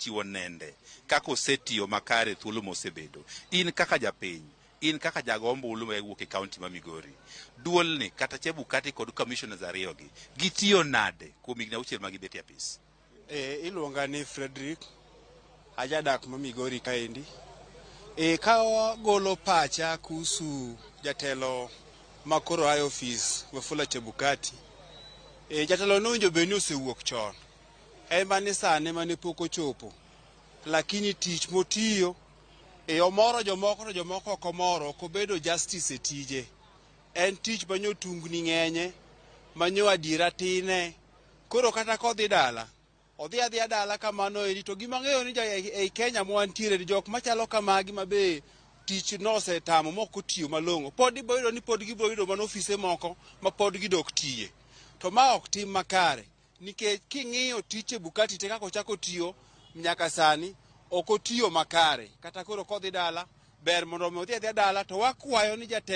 osechiwo nende kaka osetiyo makare thuolo mosebedo. In kaka japiny, in kaka jago ombulu ma wuok e kaunti ma Migori, duolni kata Chebukati kod commissioners ariyogi gitiyo nade kuom higni 6 ma gibet e apis? Iluonga ni Fredrick, ajadak ma Migori kaendi. Ka golo pacha kuhusu jatelo makoro ayo ofis Wafula Chebukati. Jatelo nowinjo bedni osewuok chon. En mane sane mane pok ochopo. Lakini tich motiyo omoro jomoko to jomoko ok omoro, ok obedo justice e tije. En tich manyo tung'ni ng'enye, manyo adiera tine. Koro kata kodhi dala, odhi adhiya dala kamano eri, to gima ng'eyo ni ei Kenya mwantiere jok machalo kamagi mabe tich nosetamo mok otiyo malong'o. Pod iboyudo ni pod giboyudo mana ofise moko ma pod gidok tiye. To ma ok tim makare, nikech king'iyo tich Chebukati te kaka ochako tiyo nyaka sani ok otiyo makare. Kata koro kodhi dala, ber mondo odhi adhiya dala to wakwayo ni jatelo